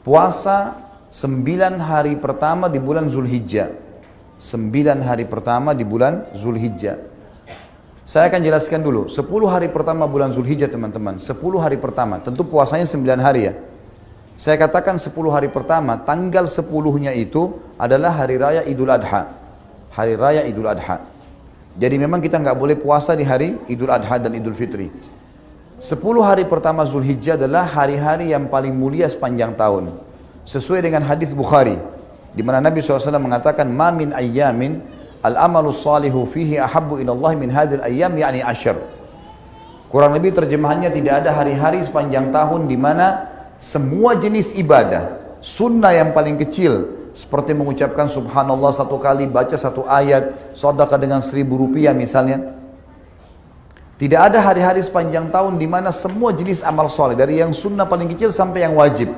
puasa 9 hari pertama di bulan Zulhijjah. 9 hari pertama di bulan Zulhijjah. Saya akan jelaskan dulu, 10 hari pertama bulan Zulhijjah teman-teman, 10 hari pertama, tentu puasanya 9 hari ya. Saya katakan 10 hari pertama, tanggal 10-nya itu adalah hari raya Idul Adha. Hari raya Idul Adha. Jadi memang kita nggak boleh puasa di hari Idul Adha dan Idul Fitri. 10 hari pertama Zulhijjah adalah hari-hari yang paling mulia sepanjang tahun. Sesuai dengan hadis Bukhari, di mana Nabi SAW mengatakan, "Ma min ayyamin al-amalu salihu fihi ahabbu ilallah min hadil ayyam, yakni asyr." Kurang lebih terjemahannya, tidak ada hari-hari sepanjang tahun di mana semua jenis ibadah, sunnah yang paling kecil, seperti mengucapkan subhanallah 1 kali, baca 1 ayat, sedekah dengan 1.000 rupiah misalnya. Tidak ada hari-hari sepanjang tahun di mana semua jenis amal soleh, dari yang sunnah paling kecil sampai yang wajib,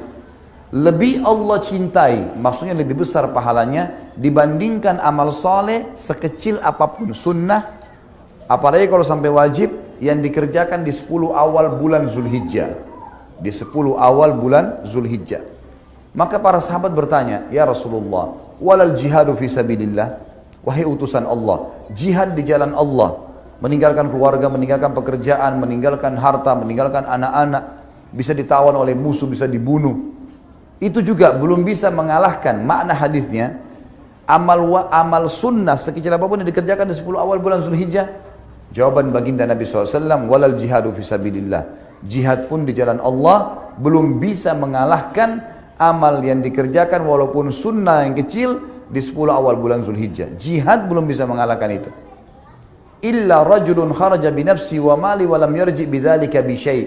lebih Allah cintai, maksudnya lebih besar pahalanya dibandingkan amal soleh sekecil apapun sunnah, apalagi kalau sampai wajib yang dikerjakan di 10 awal bulan Zulhijjah. Di 10 awal bulan Zulhijjah. Maka para sahabat bertanya, "Ya Rasulullah, walal jihadu fi sabilillah?" Wahai utusan Allah, jihad di jalan Allah, meninggalkan keluarga, meninggalkan pekerjaan, meninggalkan harta, meninggalkan anak-anak, bisa ditawan oleh musuh, bisa dibunuh. Itu juga belum bisa mengalahkan makna hadisnya. Amal sunnah sekecil apapun yang dikerjakan di 10 awal bulan Zulhijjah. Jawaban baginda Nabi SAW, walal jihadu fi sabilillah. Jihad pun di jalan Allah belum bisa mengalahkan amal yang dikerjakan walaupun sunnah yang kecil di 10 awal bulan Zulhijjah. Jihad belum bisa mengalahkan itu. Illa rajulun kharaja binafsi wa mali wa lam yarji bidzalika bi syai'.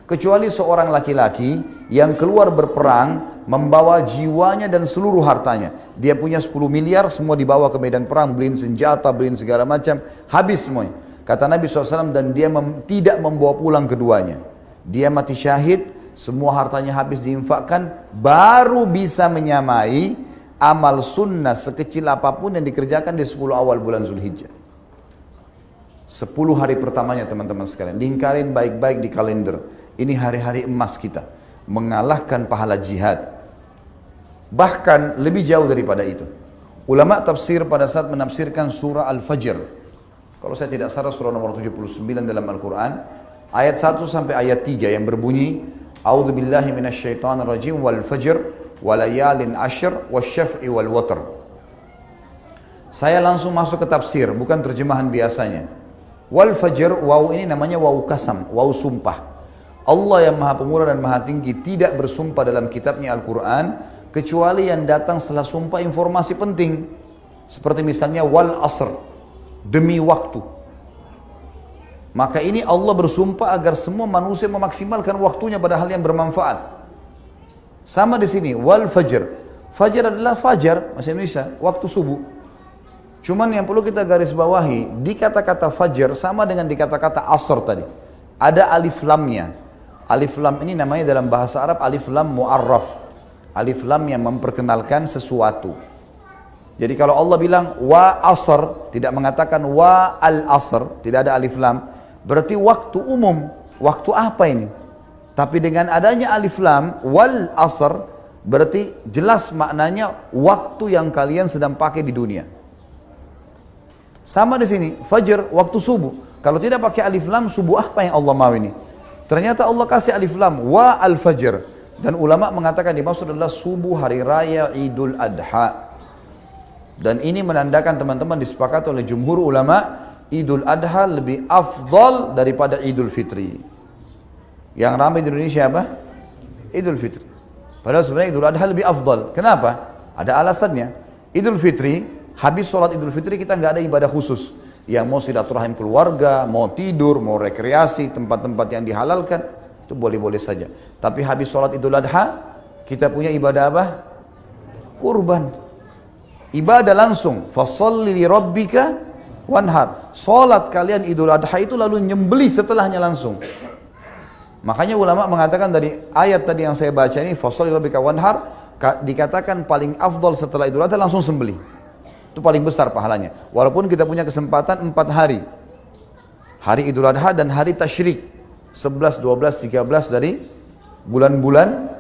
Kecuali seorang laki-laki yang keluar berperang membawa jiwanya dan seluruh hartanya. Dia punya 10 miliar, semua dibawa ke medan perang, beliin senjata, beliin segala macam, habis semuanya. Kata Nabi SAW, dan dia tidak membawa pulang keduanya. Dia mati syahid, semua hartanya habis diinfakkan, baru bisa menyamai amal sunnah sekecil apapun yang dikerjakan di 10 awal bulan Zulhijjah. 10 hari pertamanya teman-teman sekalian, diingkarin baik-baik di kalender. Ini hari-hari emas kita, mengalahkan pahala jihad. Bahkan lebih jauh daripada itu. Ulama tafsir pada saat menafsirkan surah Al-Fajr, kalau saya tidak salah surah nomor 79 dalam Al-Quran, ayat 1 sampai ayat 3 yang berbunyi, A'udzubillahi minasyaitonirrajim wal fajr walayalin ashr wasyaf'i wal watr. Saya langsung masuk ke tafsir, bukan terjemahan biasanya. Wal fajr, waw ini namanya waw kasam, waw sumpah. Allah yang maha pemurah dan maha tinggi tidak bersumpah dalam kitabnya Al-Quran kecuali yang datang setelah sumpah informasi penting. Seperti misalnya wal asr, demi waktu. Maka ini Allah bersumpah agar semua manusia memaksimalkan waktunya pada hal yang bermanfaat. Sama di sini, wal fajr. Fajar adalah fajar, bahasa Indonesia, waktu subuh. Cuman yang perlu kita garis bawahi, di kata-kata fajar sama dengan di kata-kata asr tadi. Ada alif lamnya. Alif lam ini namanya dalam bahasa Arab alif lam mu'arraf. Alif lam yang memperkenalkan sesuatu. Jadi kalau Allah bilang wa asr, tidak mengatakan wa al asr, tidak ada alif lam, berarti waktu umum. Waktu apa ini? Tapi dengan adanya alif lam wal asr, berarti jelas maknanya waktu yang kalian sedang pakai di dunia. Sama di sini, fajr, waktu subuh. Kalau tidak pakai alif lam, subuh apa yang Allah mau ini? Ternyata Allah kasih alif lam wa al fajr, dan ulama mengatakan dimaksud adalah subuh hari raya Idul Adha. Dan ini menandakan teman-teman disepakati oleh jumhur ulama, Idul Adha lebih afdal daripada Idul Fitri. Yang ramai di Indonesia apa? Idul Fitri. Padahal sebenarnya Idul Adha lebih afdal. Kenapa? Ada alasannya. Idul Fitri, habis sholat Idul Fitri kita nggak ada ibadah khusus. Yang mau silaturahim keluarga, mau tidur, mau rekreasi, tempat-tempat yang dihalalkan, itu boleh-boleh saja. Tapi habis sholat Idul Adha, kita punya ibadah apa? Kurban. Ibadah langsung. Fasholli li rabbika wanhar. Sholat kalian Idul Adha itu lalu nyembeli setelahnya langsung. Makanya ulama mengatakan dari ayat tadi yang saya baca ini, fasholli li rabbika wanhar, dikatakan paling afdal setelah Idul Adha langsung sembelih. Itu paling besar pahalanya. Walaupun kita punya kesempatan 4 hari. Hari Idul Adha dan hari Tasyrik. 11, 12, 13 dari bulan-bulan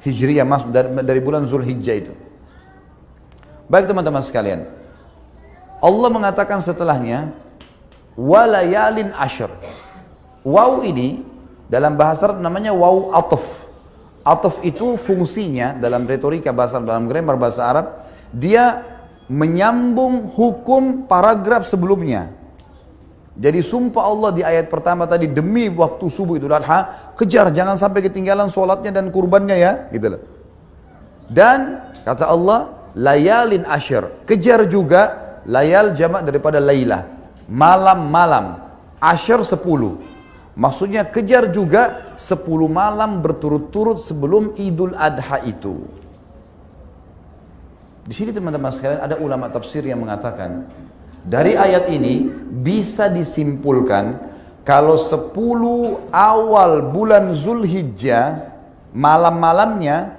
Hijriyah, dari bulan Zulhijjah itu. Baik teman-teman sekalian, Allah mengatakan setelahnya, walayalin ashar. Waw ini dalam bahasa Arab namanya waw ataf. Ataf itu fungsinya dalam retorika bahasa, dalam grammar bahasa Arab, dia menyambung hukum paragraf sebelumnya. Jadi sumpah Allah di ayat pertama tadi, demi waktu subuh Idul Adha, kejar jangan sampai ketinggalan sholatnya dan kurbannya ya, gitu loh. Dan kata Allah, layalin ashar, kejar juga. Layal jamak daripada laylah, malam-malam. Ashar 10, maksudnya kejar juga 10 malam berturut-turut sebelum Idul Adha itu. Di sini teman-teman sekalian ada ulama tafsir yang mengatakan, dari ayat ini bisa disimpulkan kalau 10 awal bulan Zulhijjah malam-malamnya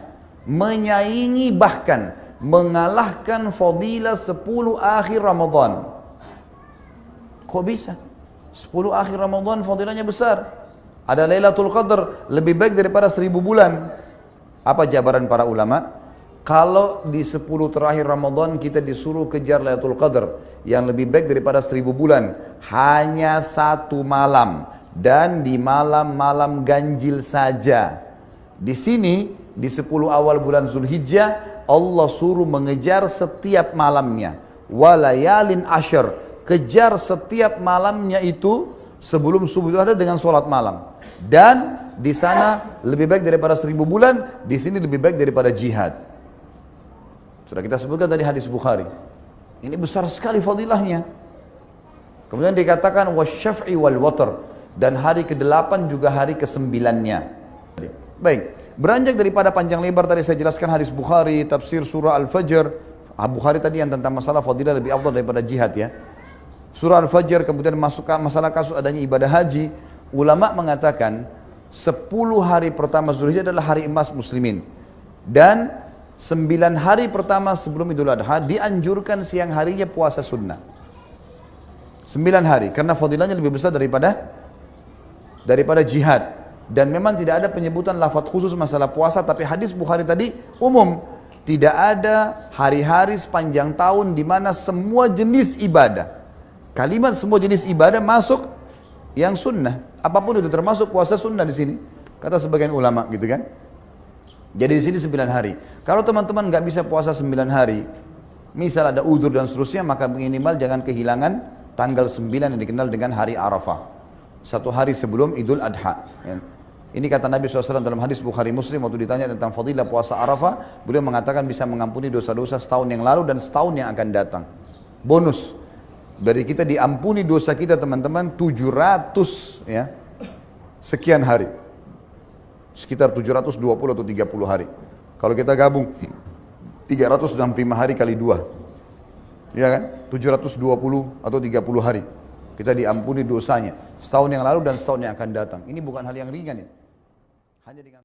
menyaingi bahkan mengalahkan fadilah 10 akhir Ramadan. Kok bisa? 10 akhir Ramadan fadilahnya besar. Ada Lailatul Qadar lebih baik daripada 1000 bulan. Apa jabaran para ulama? Kalau di 10 terakhir Ramadan kita disuruh kejar Lailatul Qadar yang lebih baik daripada 1000 bulan, hanya 1 malam dan di malam-malam ganjil saja. Di sini di 10 awal bulan Zulhijjah Allah suruh mengejar setiap malamnya. Walayalin ashar, kejar setiap malamnya itu sebelum subuh itu ada dengan sholat malam. Dan di sana lebih baik daripada 1000 bulan, di sini lebih baik daripada jihad. Sudah kita sebutkan tadi hadis Bukhari. Ini besar sekali fadilahnya. Kemudian dikatakan wasyaf'i wal watr, dan hari ke-8 juga hari ke-9-nya. Baik, beranjak daripada panjang lebar tadi saya jelaskan hadis Bukhari, tafsir surah Al-Fajr. Bukhari tadi yang tentang masalah fadilah lebih afdal daripada jihad ya. Surah Al-Fajr, kemudian masuk masalah kasus adanya ibadah haji. Ulama mengatakan 10 hari pertama Zulhijjah adalah hari emas muslimin. Dan 9 hari pertama sebelum Idul Adha dianjurkan siang harinya puasa sunnah. 9 hari, karena fadilahnya lebih besar daripada jihad. Dan memang tidak ada penyebutan lafaz khusus masalah puasa, tapi hadis Bukhari tadi umum. Tidak ada hari-hari sepanjang tahun di mana semua jenis ibadah, kalimat semua jenis ibadah masuk yang sunnah. Apapun itu termasuk puasa sunnah di sini, kata sebagian ulama gitu kan. Jadi di sini 9 hari. Kalau teman-teman nggak bisa puasa 9 hari, misal ada udzur dan seterusnya, maka minimal jangan kehilangan tanggal 9 yang dikenal dengan hari Arafah. 1 hari sebelum Idul Adha. Ya. Ini kata Nabi SAW dalam hadis Bukhari Muslim waktu ditanya tentang fadilah puasa Arafah, beliau mengatakan bisa mengampuni dosa-dosa setahun yang lalu dan setahun yang akan datang. Bonus dari kita diampuni dosa kita teman-teman 700 ya sekian hari, sekitar 720 atau 30 hari. Kalau kita gabung 365 hari kali 2, ya kan, 720 atau 30 hari kita diampuni dosanya setahun yang lalu dan setahun yang akan datang. Ini bukan hal yang ringan ya. Hanya dengan